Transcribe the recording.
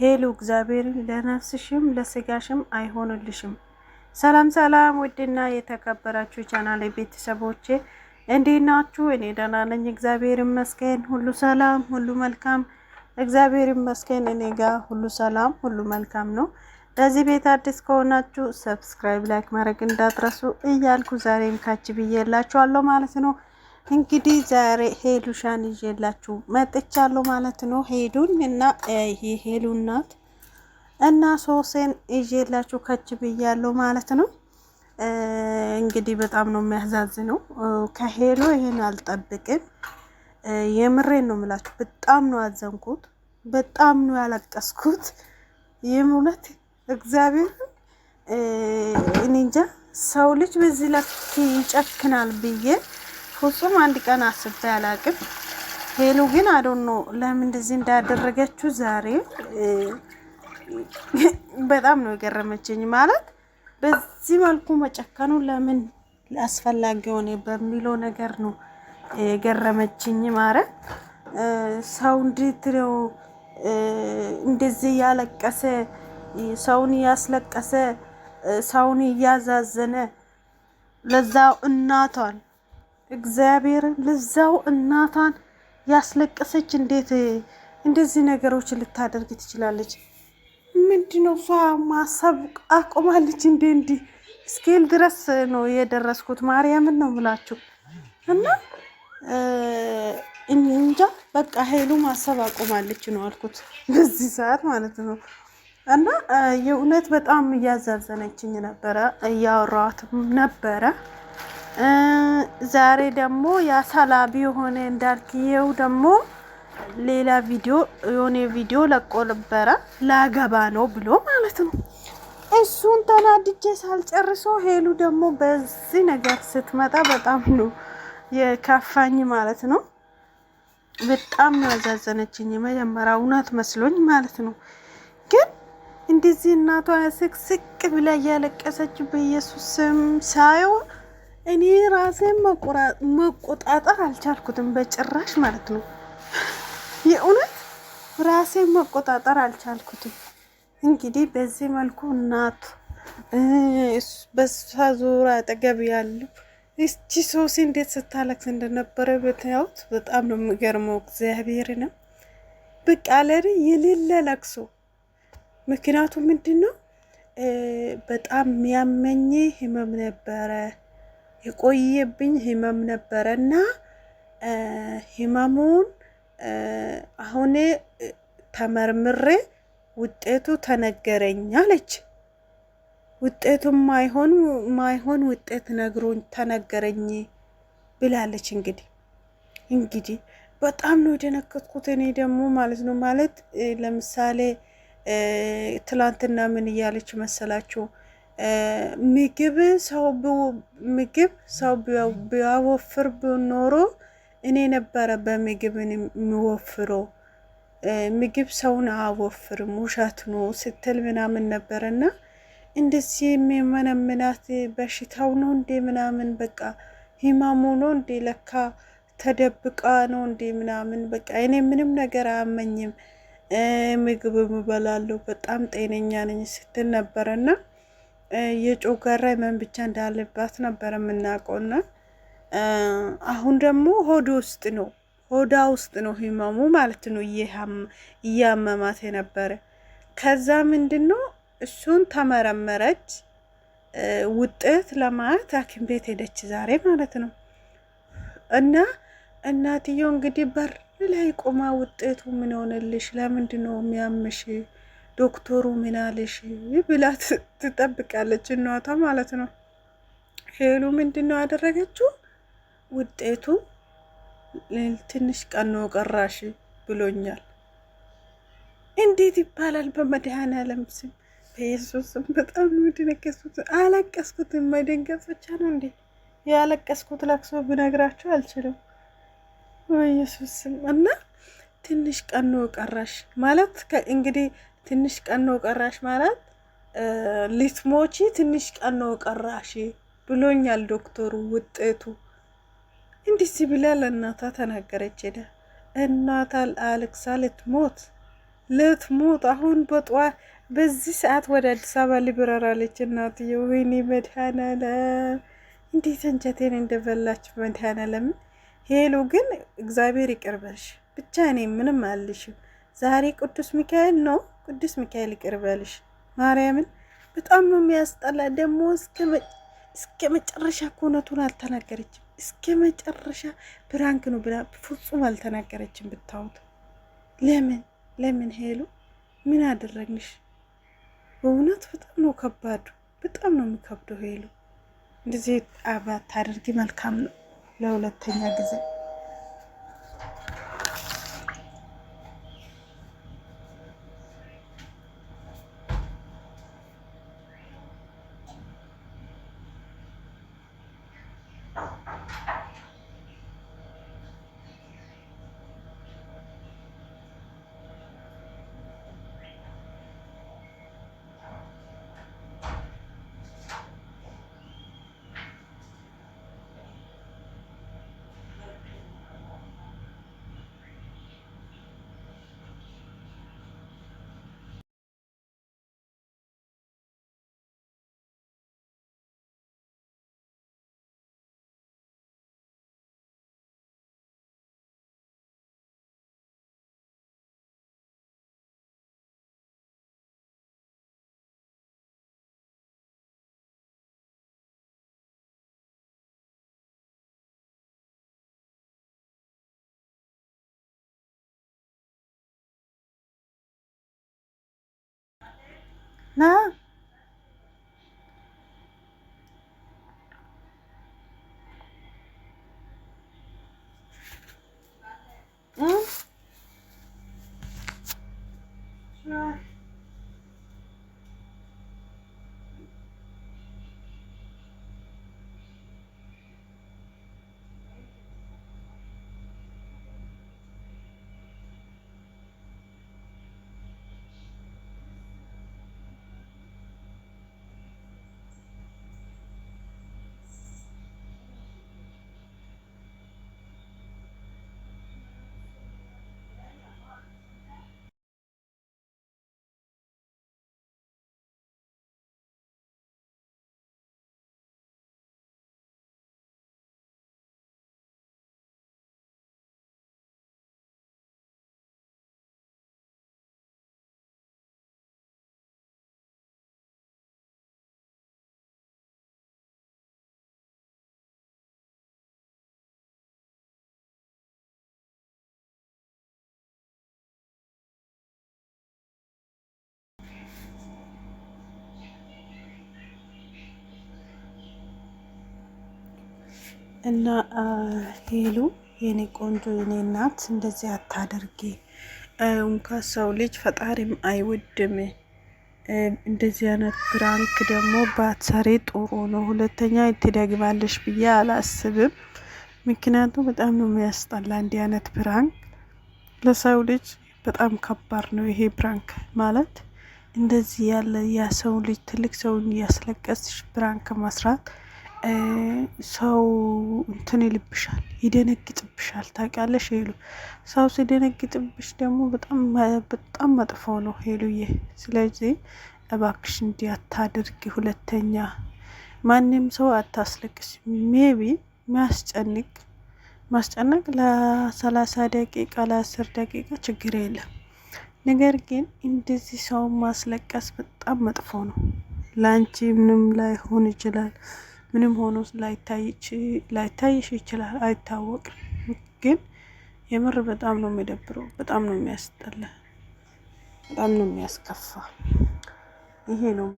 ሄሉ እግዚአብሔር ለነፍስሽም ለስጋሽም አይሆንልሽም። ሰላም ሰላም፣ ውድና የተከበራችሁ ቻናል ቤተሰቦቼ እንዴት ናችሁ? እኔ ደህና ነኝ፣ እግዚአብሔር ይመስገን። ሁሉ ሰላም፣ ሁሉ መልካም፣ እግዚአብሔር ይመስገን። እኔ ጋር ሁሉ ሰላም፣ ሁሉ መልካም ነው። ለዚህ ቤት አዲስ ከሆናችሁ ሰብስክራይብ፣ ላይክ ማድረግ እንዳትረሱ እያልኩ ዛሬም ካች ብዬላችኋለሁ ማለት ነው። እንግዲህ ዛሬ ሄሉሻን ይዤላችሁ መጥቻለሁ ማለት ነው። ሄሉን እና ይሄ ሄሉ እናት እና ሶሴን ይዤላችሁ ከች ብያለሁ ማለት ነው። እንግዲህ በጣም ነው የሚያሳዝነው። ከሄሉ ይሄን አልጠብቅም። የምሬን ነው የምላችሁ። በጣም ነው አዘንኩት፣ በጣም ነው ያለቀስኩት። የእውነት እግዚአብሔር እኔ እንጃ ሰው ልጅ በዚህ ልክ ይጨክናል ብዬ ፍጹም አንድ ቀን አስቤ አላቅም። ሄሉ ግን አዶኖ ለምን እንደዚህ እንዳደረገችው ዛሬ በጣም ነው የገረመችኝ። ማለት በዚህ መልኩ መጨከኑ ለምን አስፈላጊ ሆነ በሚለው ነገር ነው የገረመችኝ። ማለት ሰው እንዴት ነው እንደዚህ ያለቀሰ ሰውን ያስለቀሰ ሰውን እያዛዘነ ለዛው እናቷን እግዚአብሔር ለዛው እናቷን ያስለቀሰች እንዴት እንደዚህ ነገሮች ልታደርግ ትችላለች? ምንድነው እሷ ማሰብ አቆማለች እንዴ? እንዲህ ስኬል ድረስ ነው የደረስኩት። ማርያምን ነው ምላችሁ እና እንጃ በቃ ሄሉ ማሰብ አቆማለች ነው አልኩት በዚህ ሰዓት ማለት ነው። እና የእውነት በጣም እያዛዘነችኝ ነበረ፣ እያወራኋትም ነበረ። ዛሬ ደግሞ ያሳላቢ የሆነ እንዳልክየው ደግሞ ሌላ ቪዲዮ የሆነ ቪዲዮ ለቆ ነበረ ላገባ ነው ብሎ ማለት ነው። እሱን ተናድጄ ሳልጨርሶ ሄሉ ደግሞ በዚህ ነገር ስትመጣ በጣም ነው የከፋኝ ማለት ነው። በጣም ነው ያዛዘነችኝ። መጀመሪያ እውነት መስሎኝ ማለት ነው። ግን እንደዚህ እናቷ ስቅስቅ ብላ እያለቀሰች በኢየሱስ ስም ሳየው እኔ ራሴን መቆጣጠር አልቻልኩትም በጭራሽ ማለት ነው። የእውነት ራሴን መቆጣጠር አልቻልኩትም። እንግዲህ በዚህ መልኩ እናቱ በሷ ዙሪያ አጠገብ ያለው እስቲ ሶሲ እንዴት ስታለቅስ እንደነበረ በታዩት በጣም ነው የሚገርመው። እግዚአብሔርና በቃ ለሪ የሌለ ለቅሶ። ምክንያቱም ምንድነው በጣም የሚያመኝ ህመም ነበረ፣ የቆየብኝ ህመም ነበረና ህመሙን አሁን ተመርምሬ ውጤቱ ተነገረኝ አለች። ውጤቱም ማይሆን ውጤት ነግሮኝ ተነገረኝ ብላለች። እንግዲህ በጣም ነው የደነገጥኩት እኔ ደግሞ ማለት ነው። ማለት ለምሳሌ ትላንትና ምን እያለች መሰላችሁ? ምግብ ሰው ቢያወፍር ኖሮ እኔ ነበረ በምግብ የሚወፍረው። ምግብ ሰውን አወፍርም ውሸት ነው ስትል ምናምን ነበረና እንደዚህ የሚመነምናት በሽታው ነው እንዴ ምናምን በቃ ህማሙ ነው እንዴ ለካ ተደብቃ ነው እንዴ ምናምን በቃ እኔ ምንም ነገር አያመኝም ምግብ እበላለሁ በጣም ጤነኛ ነኝ ስትል ነበረና የጮጋራ ህመም ብቻ እንዳለባት ነበር የምናውቀውና አሁን ደግሞ ሆዷ ውስጥ ነው ህመሙ ማለት ነው እያመማት የነበረ። ከዛ ምንድነው እሱን ተመረመረች፣ ውጤት ለማየት ሐኪም ቤት ሄደች ዛሬ ማለት ነው። እና እናትየው እንግዲህ በር ላይ ቆማ ውጤቱ ምን ሆነልሽ? ለምንድነው የሚያምሽ? ዶክተሩ ምን አለሽ? ብላ ትጠብቃለች እናቷ ማለት ነው። ሄሉ ምንድነው ያደረገችው? ውጤቱ ትንሽ ቀን ነው ቀራሽ ብሎኛል። እንዴት ይባላል? በመድኃኔዓለም ስም በኢየሱስ ስም በጣም ነው የደነገጥኩት። አለቀስኩት። የማይደንገጥ ብቻ ነው እንዴ ያለቀስኩት? ለቅሶ ብነግራችሁ አልችልም በኢየሱስ ስም። እና ትንሽ ቀን ነው ቀራሽ ማለት እንግዲህ ትንሽ ቀን ነው ቀራሽ ማለት ልትሞቺ ትንሽ ቀን ነው ቀራሽ ብሎኛል ዶክተሩ። ውጤቱ እንዲህ ሲብላ ለእናቷ ተናገረች። ሄዳ እናቷ አልቅሳ ልትሞት ልትሞት አሁን በዚህ ሰዓት ወደ አዲስ አበባ ሊበረራለች እናትዬ። ወይኔ መድኃኒዓለም እንዴት እንጀቴን እንደበላች መድኃኒዓለም። ሄሉ ግን እግዚአብሔር ይቅርበልሽ ብቻ። እኔ ምንም አልልሽም። ዛሬ ቅዱስ ሚካኤል ነው። ቅዱስ ሚካኤል ይቅርበልሽ ማርያምን። በጣም ነው የሚያስጠላ። ደግሞ እስከ መጨረሻ እውነቱን አልተናገረችም። እስከ መጨረሻ ብራንክ ነው ብላ ፍጹም አልተናገረችም። ብታዩት ለምን ሄሉ ምን አደረግንሽ? በእውነት በጣም ነው ከባዱ። በጣም ነው የሚከብደው ሄሉ። እንደዚህ ባታደርጊ መልካም ነው ለሁለተኛ ጊዜ። ና እና ሄሉ የኔ ቆንጆ የኔ እናት እንደዚህ አታደርጊ። እንኳ ሰው ልጅ ፈጣሪም አይወድም። እንደዚህ አይነት ፕራንክ ደግሞ ባትሰሪ ጥሩ ነው። ሁለተኛ ትደግማለሽ ብዬ አላስብም። ምክንያቱም በጣም ነው የሚያስጠላ እንዲህ አይነት ፕራንክ። ለሰው ልጅ በጣም ከባድ ነው ይሄ ፕራንክ ማለት። እንደዚህ ያለ የሰው ልጅ ትልቅ ሰውን እያስለቀስሽ ፕራንክ መስራት ሰው እንትን ይልብሻል፣ ይደነግጥብሻል። ታውቂያለሽ ሄሉ፣ ሰው ሲደነግጥብሽ ደግሞ በጣም መጥፎ ነው ሄሉዬ። ስለዚህ እባክሽ እንዲህ አታድርጊ። ሁለተኛ ማንም ሰው አታስለቅስ። ሜቢ ማስጨነቅ ለ30 ደቂቃ ለ10 ደቂቃ ችግር የለም። ነገር ግን እንደዚህ ሰው ማስለቀስ በጣም መጥፎ ነው። ለአንቺ ምንም ላይሆን ይችላል፣ ምንም ሆኖ ላይታይሽ ይችላል፣ አይታወቅም። ግን የምር በጣም ነው የሚደብረው፣ በጣም ነው የሚያስጠላ፣ በጣም ነው የሚያስከፋ። ይሄ ነው